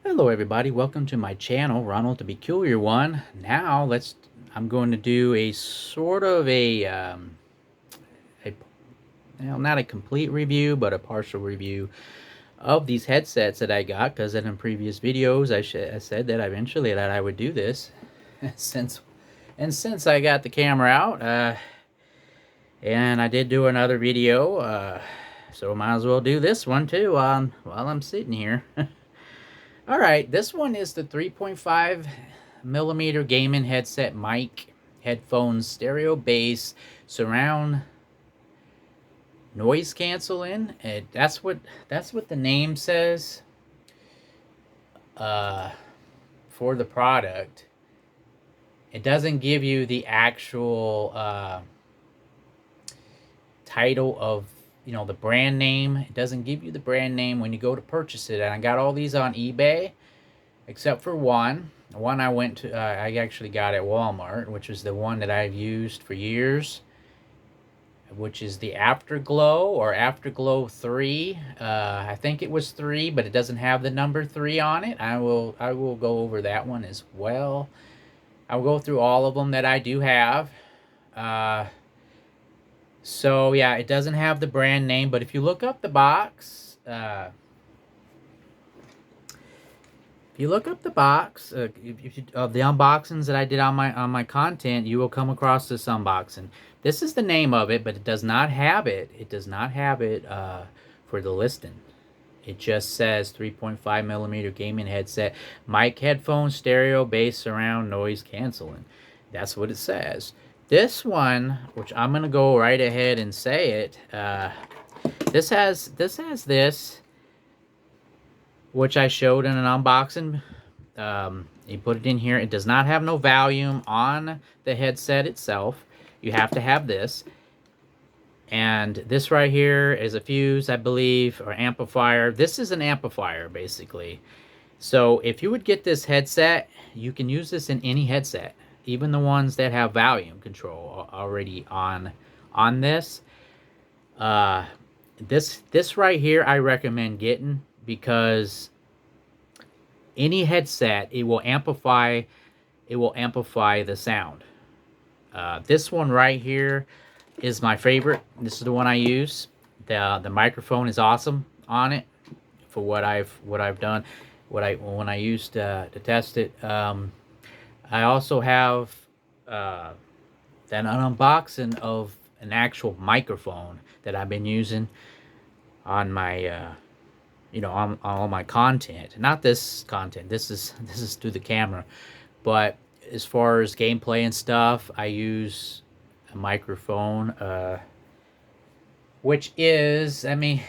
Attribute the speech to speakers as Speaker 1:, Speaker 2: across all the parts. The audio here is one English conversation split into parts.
Speaker 1: Hello everybody, welcome to my channel, Ronald the Peculiar One. Now I'm going to do a sort of a well, not a complete review, but a partial review of these headsets that I got, because in previous videos I said that eventually that I would do this. since since I got the camera out, and I did do another video, so might as well do this one too while I'm sitting here. All right, this one is the 3.5 millimeter gaming headset mic, headphones, stereo bass, surround noise canceling. That's what the name says uh, for the product. It doesn't give you the actual title of the brand name. It doesn't give you the brand name when you go to purchase it. And I got all these on eBay, except for one. One I went to, I actually got at Walmart, which is the one that I've used for years, which is the Afterglow or Afterglow 3. I think it was 3, but it doesn't have the number 3 on it. I will go over that one as well. I'll go through all of them that I do have. So yeah, it doesn't have the brand name, but if you look up the box, if you look up the box, of the unboxings that I did on my content, you will come across this unboxing. This is the name of it, but it does not have it. It does not have it for the listing. It just says 3.5 millimeter gaming headset, mic, headphones, stereo, bass, surround, noise canceling. That's what it says. This one, which I'm gonna go right ahead and say it. This has this, which I showed in an unboxing. You put it in here. It does not have no volume on the headset itself. You have to have this. And this right here is a fuse, I believe, or amplifier. This is an amplifier, basically. So if you would get this headset, you can use this in any headset, even the ones that have volume control already on this. This right here I recommend getting, because any headset, it will amplify the sound. This one right here is my favorite. This is the one I use. The microphone is awesome on it for what I've done, when I used to test it. I also have an unboxing of an actual microphone that I've been using on my on all my content. Not this content. This is through the camera. But as far as gameplay and stuff, I use a microphone, which is, let me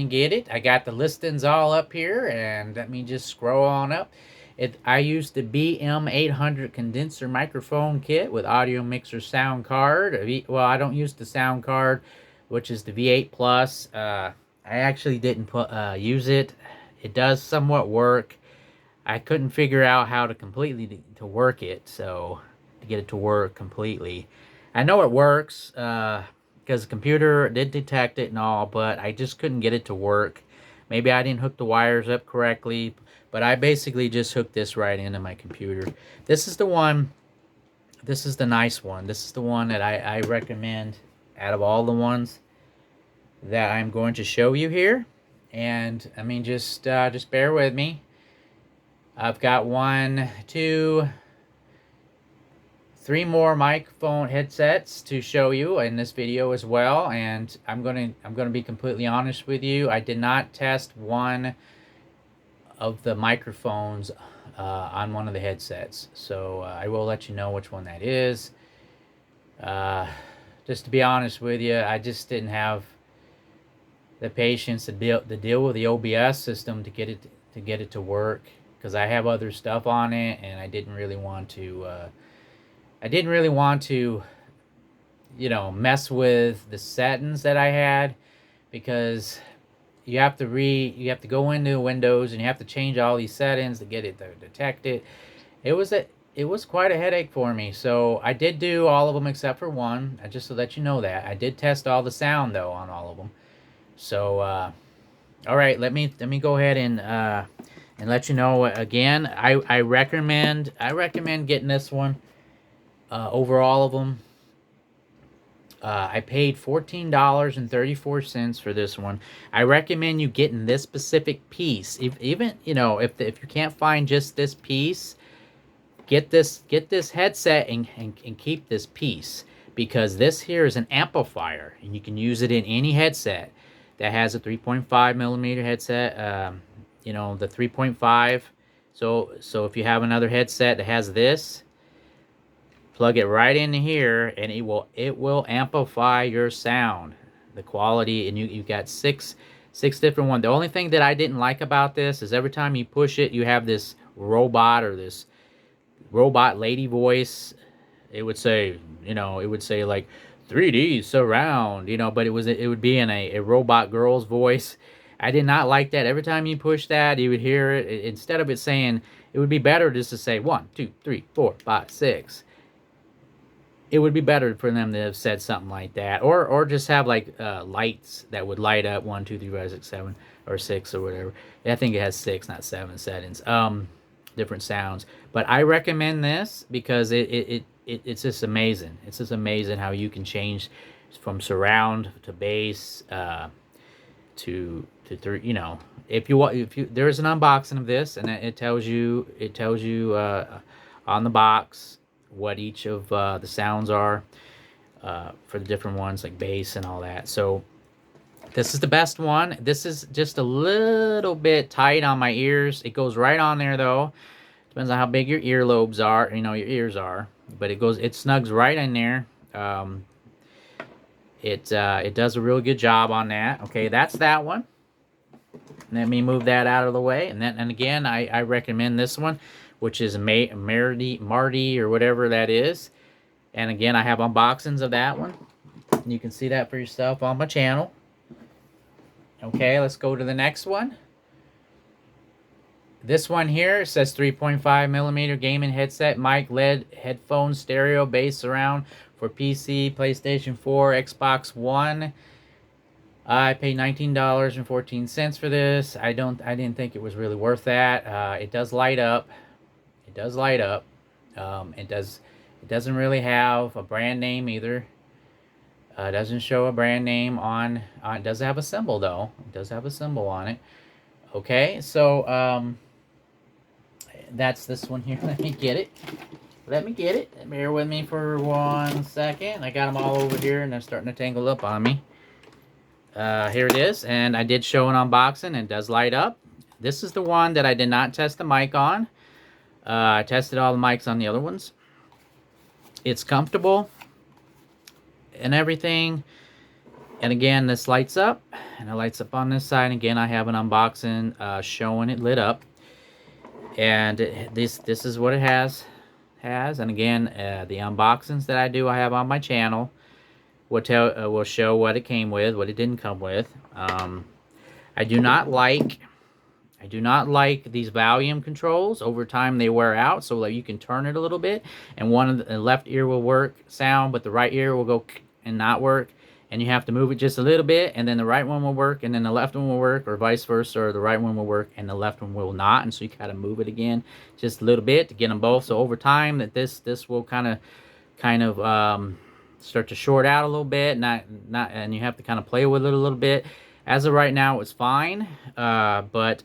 Speaker 1: get it. I got the listings all up here, and let me just scroll on up. I use the BM800 condenser microphone kit with audio mixer sound card. Well, I don't use the sound card, which is the V8 Plus. I actually didn't use it. It does somewhat work. I couldn't figure out how to completely to work it, so to get it to work completely. I know it works because the computer did detect it and all, but I just couldn't get it to work. Maybe I didn't hook the wires up correctly, but I basically just hooked this right into my computer. This is the one. This is the nice one. This is the one that I recommend out of all the ones that I'm going to show you here. And I mean, just bear with me. I've got 1, 2, 3 more microphone headsets to show you in this video as well, and I'm gonna be completely honest with you. I did not test one of the microphones on one of the headsets, so I will let you know which one that is. Just to be honest with you, I just didn't have the patience to deal with the OBS system to get it to work, because I have other stuff on it, and I didn't really want to mess with the settings that I had, because you have to go into Windows and you have to change all these settings to get it to detect it. It was quite a headache for me. So I did do all of them except for one, just to let you know that. I did test all the sound though on all of them. So all right, let me go ahead and and let you know again. I recommend getting this one over all of them. I paid $14.34 for this one. I recommend you getting this specific piece. Even if you can't find just this piece, get this headset and keep this piece, because this here is an amplifier and you can use it in any headset that has a 3.5 millimeter headset. The 3.5. So if you have another headset that has this, plug it right in here and it will amplify your sound, the quality. And you got six different ones. The only thing that I didn't like about this is every time you push it, you have this robot or this robot lady voice. It would say, like 3D surround, but it would be in a robot girl's voice. I did not like that. Every time you push that, you would hear it. Instead of it saying, it would be better just to say 1, 2, 3, 4, 5, 6. It would be better for them to have said something like that, or just have like lights that would light up 1, 2, 3, 4, 5, 6, 7, or 6 or whatever. I think it has 6, not 7 settings. Different sounds. But I recommend this because it's just amazing. It's just amazing how you can change from surround to bass to if you there's an unboxing of this, and it tells you on the box what each of the sounds are for the different ones, like bass and all that. So this is the best one. This is just a little bit tight on my ears. It goes right on there though. Depends on how big your earlobes are, your ears are. But it snugs right in there. It does a real good job on that. Okay, that's that one. Let me move that out of the way. And again, I recommend this one, which is MAIRDI or whatever that is. And again, I have unboxings of that one. You can see that for yourself on my channel. Okay, let's go to the next one. This one here says 3.5 millimeter gaming headset, mic, LED, headphones, stereo, bass surround for PC, PlayStation 4, Xbox One. I paid $19.14 for this. I didn't think it was really worth that. It does light up. It does light up. It doesn't really have a brand name either. It doesn't show a brand name on. It does have a symbol though. It does have a symbol on it. Okay, so that's this one here. Let me get it. Bear with me for 1 second. I got them all over here and they're starting to tangle up on me. Here it is, and I did show an unboxing, and it does light up. This is the one that I did not test the mic on. I tested all the mics on the other ones. It's comfortable and everything. And again, this lights up, and it lights up on this side. Again, I have an unboxing showing it lit up. And this is what it has. And again, the unboxings that I do, I have on my channel. Will show what it came with, what it didn't come with. I do not like these volume controls. Over time they wear out, so that you can turn it a little bit, and one of the left ear will work sound, but the right ear will go and not work, and you have to move it just a little bit, and then the right one will work, and then the left one will work, or vice versa, or the right one will work and the left one will not, and so you gotta move it again just a little bit to get them both. So over time, that this will kind of start to short out a little bit, and you have to kind of play with it a little bit. As of right now, it's fine, but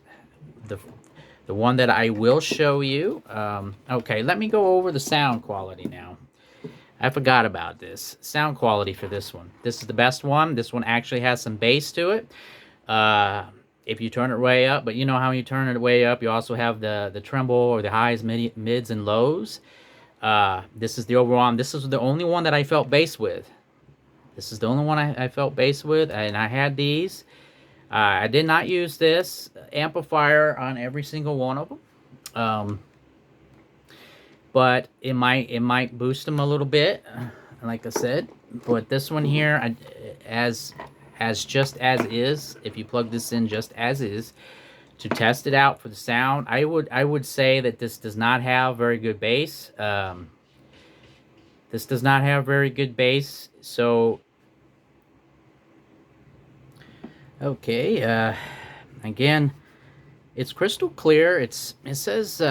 Speaker 1: the one that I will show you, okay, let me go over the sound quality now. I forgot about this. Sound quality for this one. This is the best one. This one actually has some bass to it. If you turn it way up, but you know how you turn it way up, you also have the tremble or the highs, mids, and lows. This is the overall. This is the only one that I felt bass with. This is the only one I felt bass with, and I had these. I did not use this amplifier on every single one of them, but it might boost them a little bit, like I said. But this one here, as just as is, if you plug this in just as is, to test it out for the sound, I would say that this does not have very good bass. This does not have very good bass. So, okay, again, It's crystal clear. It says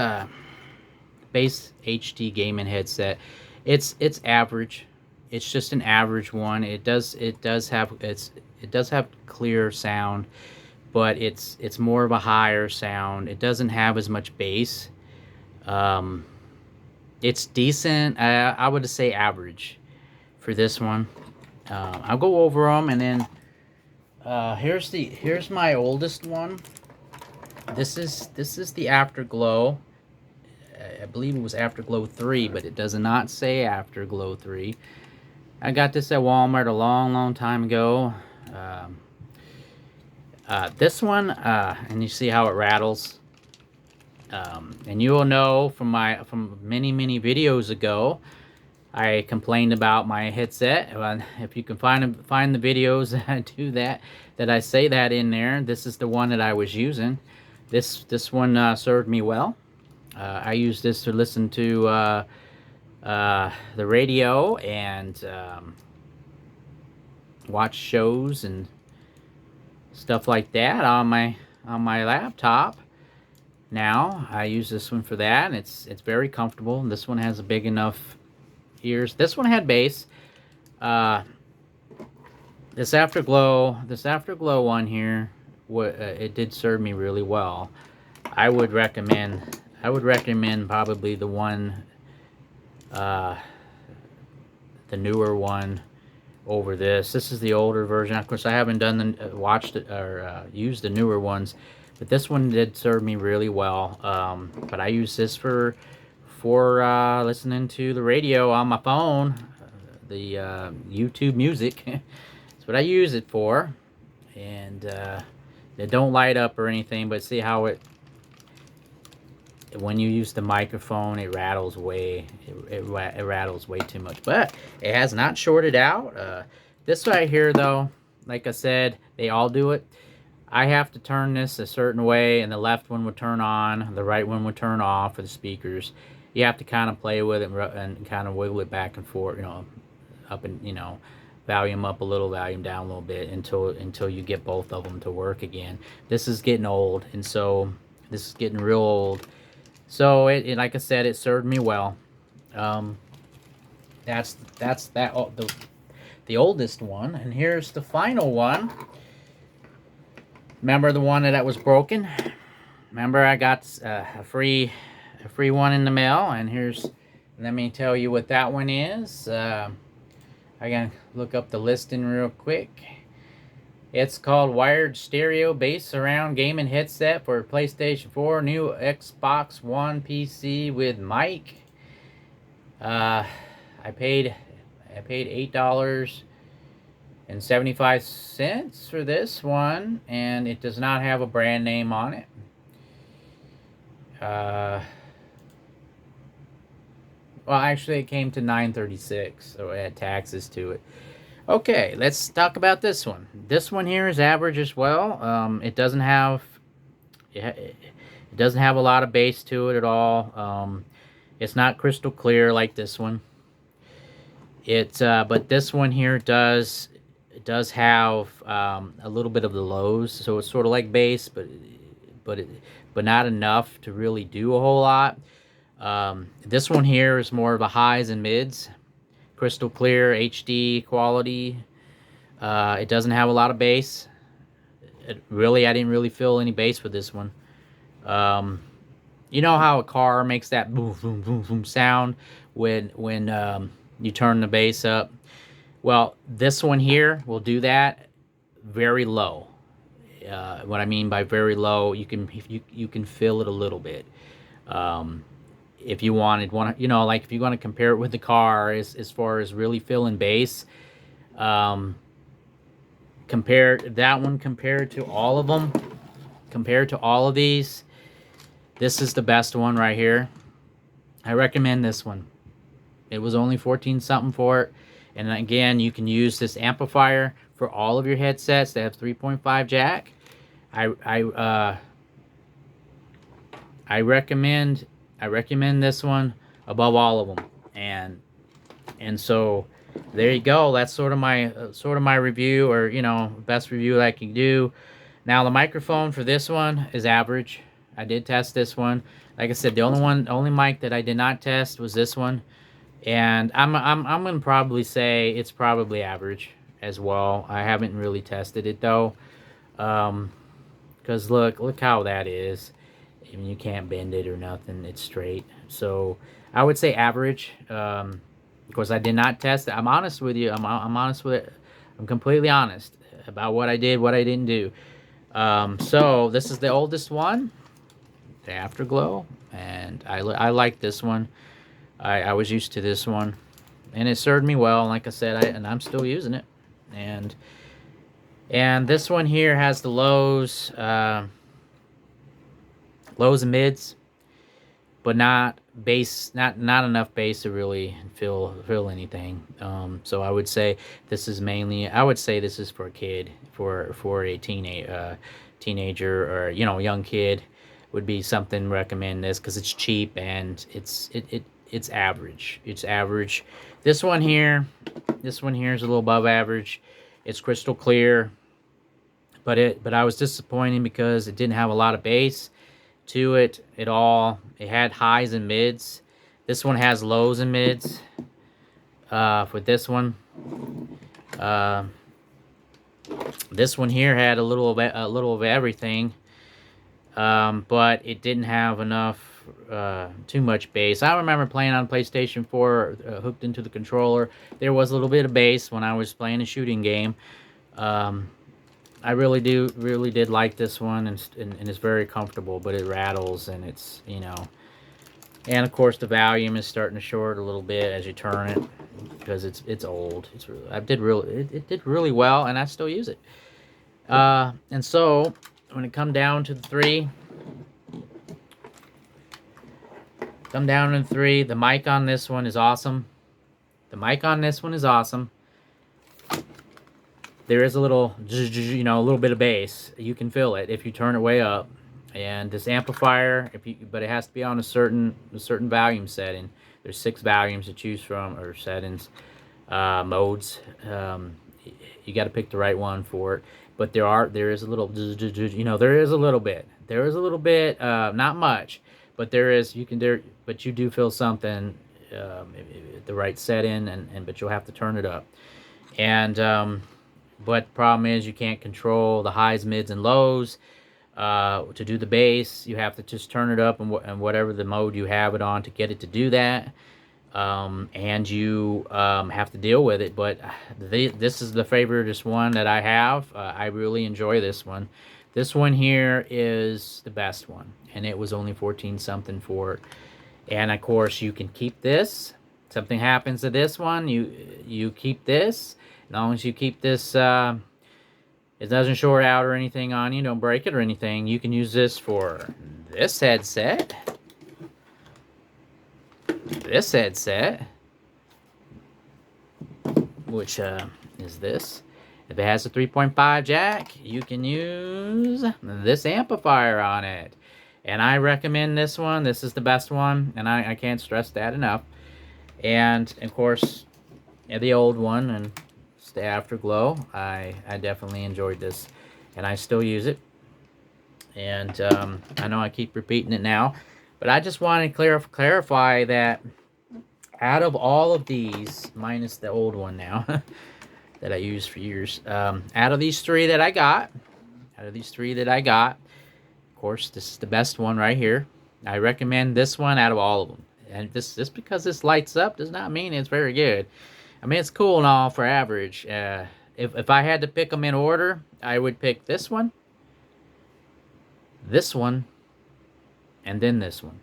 Speaker 1: bass HD gaming headset. It's average. It's just an average one. It does have clear sound, but it's more of a higher sound. It doesn't have as much bass. Um, it's decent. I would say average for this one. I'll go over them, and then here's my oldest one. This is the Afterglow. I believe it was Afterglow 3, but it does not say Afterglow 3. I got this at Walmart a long time ago. This one, and you see how it rattles. And you will know from many videos ago, I complained about my headset. If you can find the videos that I do that I say that in there, this is the one that I was using. This one served me well. I use this to listen to the radio and watch shows and stuff like that on my laptop. Now I use this one for that, and it's very comfortable. This one has a big enough ears. This one had bass. This Afterglow one here, it did serve me really well. I would recommend probably the one, the newer one over this. This is the older version. Of course, I haven't done watched it or used the newer ones, but this one did serve me really well. But I use this for listening to the radio on my phone, the YouTube music. That's what I use it for. And it don't light up or anything, but see how when you use the microphone, it rattles way too much. But it has not shorted out. This right here, though, like I said, they all do it. I have to turn this a certain way, and the left one would turn on, the right one would turn off for the speakers. You have to kind of play with it and kind of wiggle it back and forth, up and, volume up a little, volume down a little bit until you get both of them to work again. This is getting old, and so this is getting real old. So it like I said, it served me well. That's the oldest one, and here's the final one. Remember the one that was broken? Remember I got a free one in the mail, and let me tell you what that one is. I gotta look up the listing real quick. It's called Wired Stereo Bass Surround Gaming Headset for PlayStation 4, new Xbox One PC with mic. I paid $8.75 for this one, and it does not have a brand name on it. Well, actually, it came to $9.36, so it had taxes to it. Okay, let's talk about this one. This one here is average as well. It doesn't have a lot of bass to it at all. It's not crystal clear like this one. But this one here does have a little bit of the lows, so it's sort of like bass, but not enough to really do a whole lot. This one here is more of the highs and mids. Crystal clear HD quality. It doesn't have a lot of bass. I didn't really feel any bass with this one. You know how a car makes that boom boom boom boom sound when you turn the bass up? Well, this one here will do that very low. What I mean by very low, you can feel it a little bit. If you like if you want to compare it with the car as far as really feeling bass, compared to all of them, compared to all of these, this is the best one right here. I recommend this one. It was only 14 something for it, and again, you can use this amplifier for all of your headsets that have 3.5 jack. I recommend this one above all of them, and so there you go. That's sort of my review, or best review that I can do. Now the microphone for this one is average. I did test this one. Like I said, the only mic that I did not test was this one. And I'm gonna probably say it's probably average as well. I haven't really tested it though. Because look how that is. I mean, you can't bend it or nothing. It's straight. So I would say average. Of course, I did not test it. I'm honest with you. I'm honest with it. I'm completely honest about what I did, what I didn't do. So this is the oldest one, the Afterglow, and I like this one. I was used to this one, and it served me well. Like I said, and I'm still using it. And this one here has the lows, lows and mids, but not bass, not enough bass to really feel anything. So I would say this is mainly, I would say this is for a kid, for a teenager, or young kid would be something. Recommend this because it's cheap and it's average. It's average. This one here is a little above average. It's crystal clear, but I was disappointed because it didn't have a lot of bass to it at all. It had highs and mids. This one has lows and mids. For this one, this one here had a little of everything, but it didn't have enough, too much bass. I remember playing on PlayStation 4, hooked into the controller. There was a little bit of bass when I was playing a shooting game. I really did like this one, and it's very comfortable, but it rattles, and it's, and of course the volume is starting to short a little bit as you turn it because it's old. It did really well, and I still use it. And so when it come down to the three, the mic on this one is awesome. There is a little, a little bit of bass. You can feel it if you turn it way up. And this amplifier, but it has to be on a certain volume setting. There's 6 volumes to choose from, or settings, modes. You got to pick the right one for it. But there is a little, there is a little bit, not much, but there is. But you do feel something, the right setting, but you'll have to turn it up. And but the problem is you can't control the highs, mids, and lows. To do the bass, you have to just turn it up and whatever the mode you have it on to get it to do that. And you have to deal with it. But this is the favoriteest one that I have. I really enjoy this one. This one here is the best one, and it was only 14 something for it. And of course, you can keep this. Something happens to this one, you keep this. As long as you keep this, it doesn't short out or anything on you, don't break it or anything. You can use this for this headset, which is this. If it has a 3.5 jack, you can use this amplifier on it. And I recommend this one. This is the best one, and I can't stress that enough. And of course, the old one, and the Afterglow. I definitely enjoyed this, and I still use it. And I know I keep repeating it now, but I just want to clarify that out of all of these, minus the old one now that I used for years, out of these three that I got, of course, this is the best one right here. I recommend this one out of all of them. And just because this lights up does not mean it's very good. I mean, it's cool and all for average. If I had to pick them in order, I would pick this one, and then this one.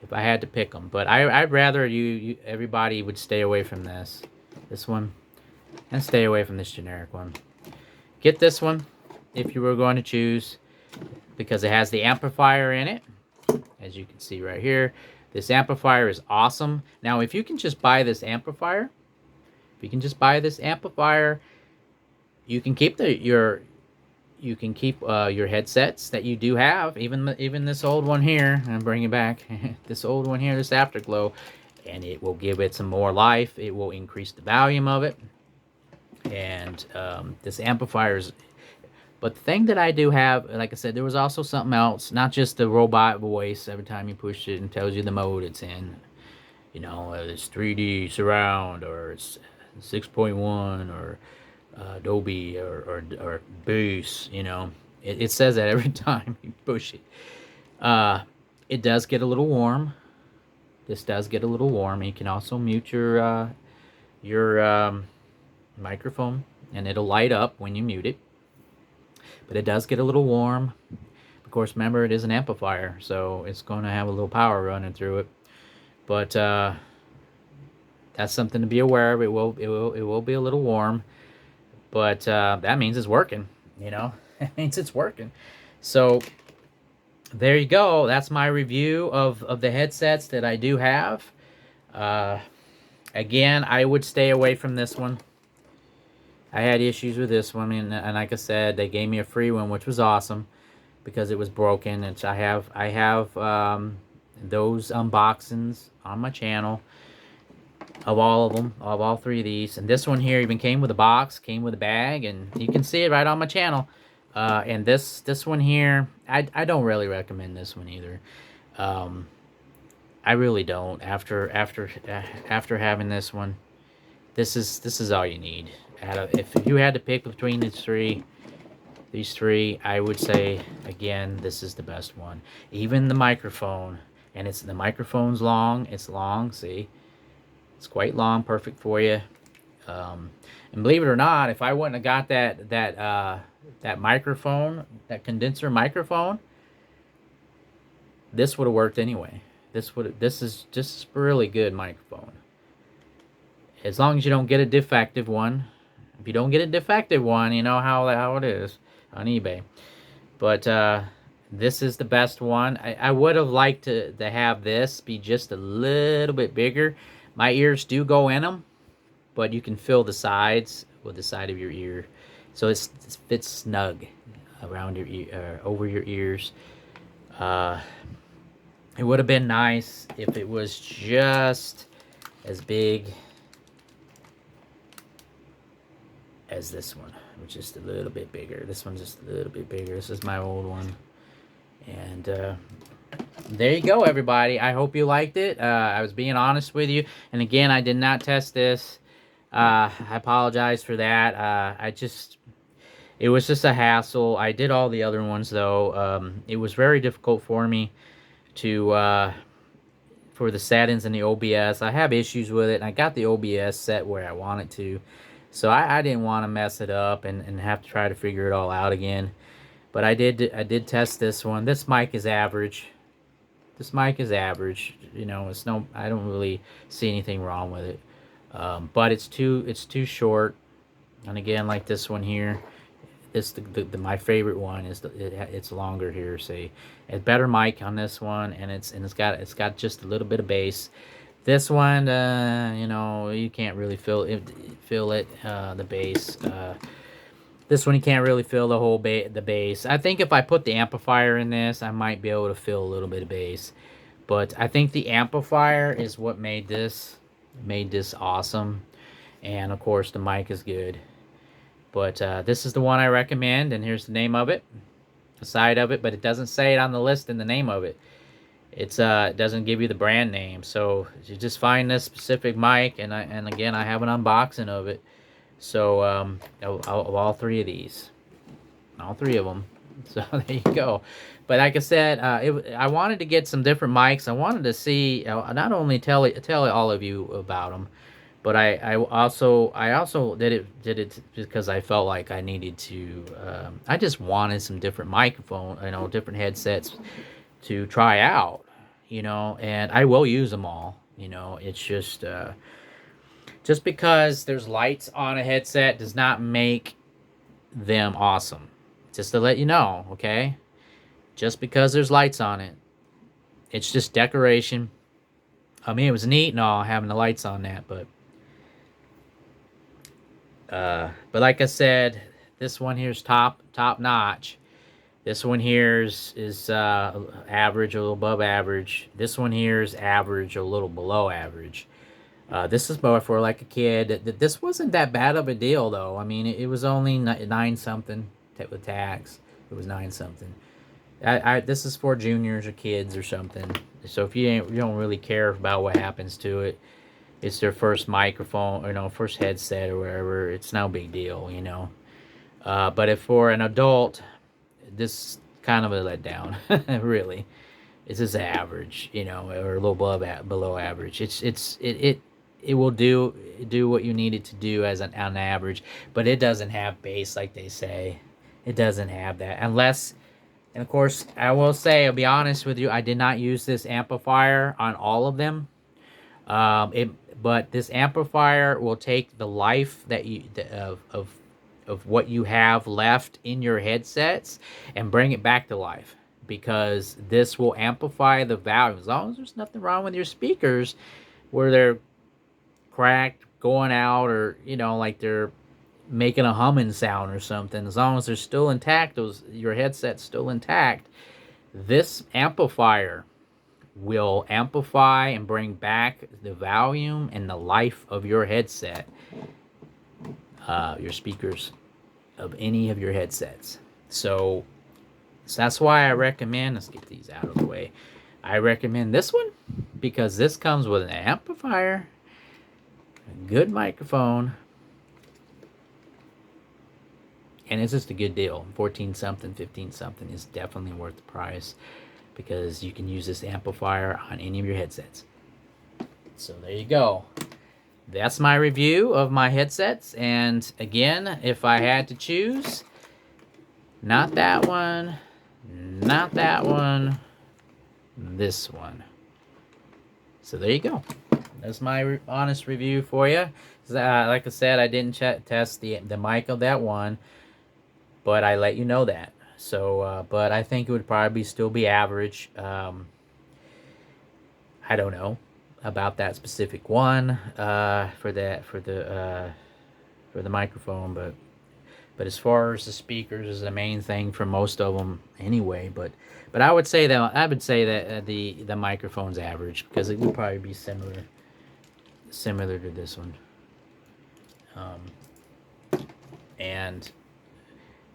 Speaker 1: If I had to pick them. But I'd rather everybody would stay away from this one, and stay away from this generic one. Get this one if you were going to choose, because it has the amplifier in it, as you can see right here. This amplifier is awesome. Now, if you can just buy this amplifier, you can keep your headsets that you do have, even this old one here. I'm bringing back this old one here, this Afterglow, and it will give it some more life. It will increase the volume of it, and this amplifier is. But the thing that I do have, like I said, there was also something else, not just the robot voice every time you push it and tells you the mode it's in. You know, it's 3D surround, or it's 6.1, or Dolby, or bass. You know, it says that every time you push it. It does get a little warm. This does get a little warm. You can also mute your microphone, and it'll light up when you mute it. But it does get a little warm. Of course, remember, it is an amplifier, so it's going to have a little power running through it. But that's something to be aware of. It will be a little warm, but that means it's working. You know, it means it's working. So there you go. That's my review of the headsets that I do have. Again, I would stay away from this one. I had issues with this one, and like I said, they gave me a free one, which was awesome because it was broken. And I have those unboxings on my channel of all of them, of all three of these. And this one here even came with a box, came with a bag, and you can see it right on my channel. And this one here, I don't really recommend this one either. I really don't. After having this one, this is all you need. If you had to pick between these three, I would say, again, this is the best one. Even the microphone, and the microphone's long. It's long. See, it's quite long, perfect for you. And believe it or not, if I wouldn't have got that microphone, that condenser microphone, this would have worked anyway. This is just a really good microphone. As long as you don't get a defective one. If you don't get a defective one, you know how it is on eBay. But this is the best one. I would have liked to have this be just a little bit bigger. My ears do go in them, but you can fill the sides with the side of your ear, so it fits snug around your ear, over your ears. It would have been nice if it was just as big as this one, which is a little bit bigger. This one's just a little bit bigger. This is my old one. And there you go, everybody. I hope you liked it. I was being honest with you. And again, I did not test this. I apologize for that. It was just a hassle. I did all the other ones, though. It was very difficult for me to for the settings and the OBS. I have issues with it, and I got the OBS set where I want it to. So I didn't want to mess it up and have to try to figure it all out again. But I did test this one. This mic is average. This mic is average. You know, I don't really see anything wrong with it. But it's too short. And again, like this one here, my favorite one is it's longer here. See, a better mic on this one, and it's got just a little bit of bass. This one, you know, you can't really feel it, the bass. This one, you can't really feel the whole the bass. I think if I put the amplifier in this, I might be able to feel a little bit of bass. But I think the amplifier is what made this awesome. And of course, the mic is good. But this is the one I recommend, and here's the name of it, the side of it, but it doesn't say it on the list in the name of it. It doesn't give you the brand name, so you just find this specific mic, and again, I have an unboxing of it. So of all three of these, all three of them. So there you go. But like I said, I wanted to get some different mics. I wanted to see, not only tell all of you about them, but I also did it because I felt like I needed to. I just wanted some different microphone, different headsets to try out, and I will use them all. It's just because there's lights on a headset does not make them awesome. Just to let you know, okay? Just because there's lights on it, it's just decoration. I mean, it was neat and all having the lights on that, but like I said, this one here's top notch. This one here is average, a little above average. This one here is average, a little below average. This is more for like a kid. This wasn't that bad of a deal, though. I mean, it was only 9 something. with tax. It was 9 something. This is for juniors or kids or something. So if you don't really care about what happens to it, it's their first microphone, first headset or whatever. It's no big deal, But if for an adult, this kind of a letdown, really. It's just average, or a little below average. It will do what you need it to do as on average, but it doesn't have bass like they say. It doesn't have that unless. And of course, I will say, I'll be honest with you, I did not use this amplifier on all of them. But this amplifier will take the life that of what you have left in your headsets and bring it back to life, because this will amplify the volume. As long as there's nothing wrong with your speakers where they're cracked, going out, or like they're making a humming sound or something, as long as they're still intact, your headset's still intact, this amplifier will amplify and bring back the volume and the life of your headset, your speakers of any of your headsets. So that's why I recommend, let's get these out of the way, I recommend this one, because this comes with an amplifier, a good microphone, and it's just a good deal. 14 something, 15 something is definitely worth the price, because you can use this amplifier on any of your headsets. So there you go. That's my review of my headsets. And again, if I had to choose, not that one, not that one, this one. So there you go. That's my honest review for you. Like I said, I didn't test the mic of that one, but I let you know that. So, but I think it would probably still be average. I don't know about that specific one for the microphone, but as far as the speakers is the main thing for most of them anyway. But I would say that the microphone's average, because it would probably be similar to this one. And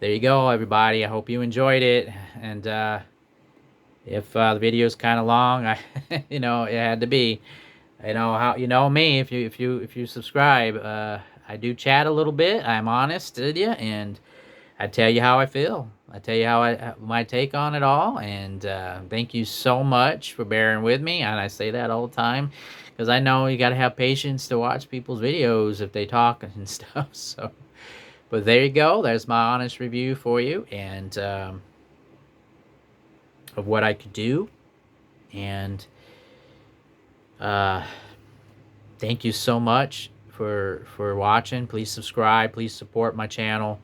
Speaker 1: there you go, everybody. I hope you enjoyed it. And if the video's kind of long, it had to be. How me, if you subscribe, I do chat a little bit. I'm honest with you, and I tell you how I feel. I tell you my take on it all. And thank you so much for bearing with me. And I say that all the time, because I know you got to have patience to watch people's videos if they talk and stuff. So. But there you go. There's my honest review for you, and of what I could do. And thank you so much for watching. Please subscribe. Please support my channel.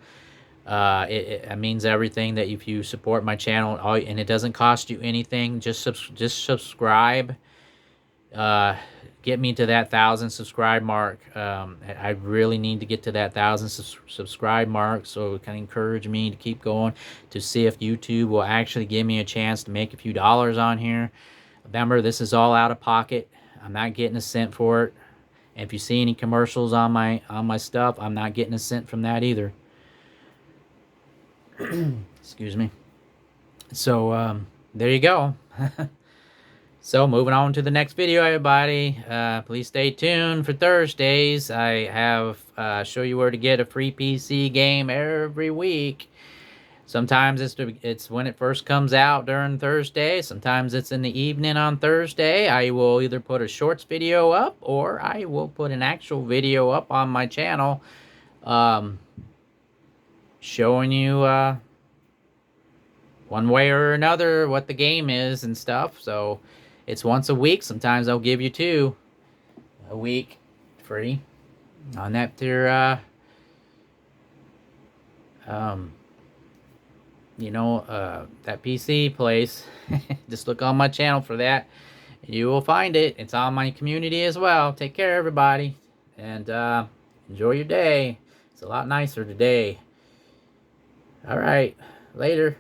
Speaker 1: It means everything that if you support my channel, and it doesn't cost you anything. Just subscribe. Get me to that 1,000 subscribe mark. I really need to get to that 1,000 subscribe mark, so it can encourage me to keep going, to see if YouTube will actually give me a chance to make a few dollars on here. Remember, this is all out of pocket. I'm not getting a cent for it. And if you see any commercials on my stuff, I'm not getting a cent from that either. Excuse me. So there you go. So moving on to the next video, everybody. Please stay tuned for Thursdays. I have show you where to get a free PC game every week. Sometimes it's when it first comes out during Thursday. Sometimes it's in the evening on Thursday. I will either put a shorts video up, or I will put an actual video up on my channel showing you one way or another what the game is and stuff. So it's once a week. Sometimes I'll give you 2 a week free on that that PC place. Just look on my channel for that. You will find it. It's on my community as well. Take care, everybody, and enjoy your day. It's a lot nicer today. All right, later.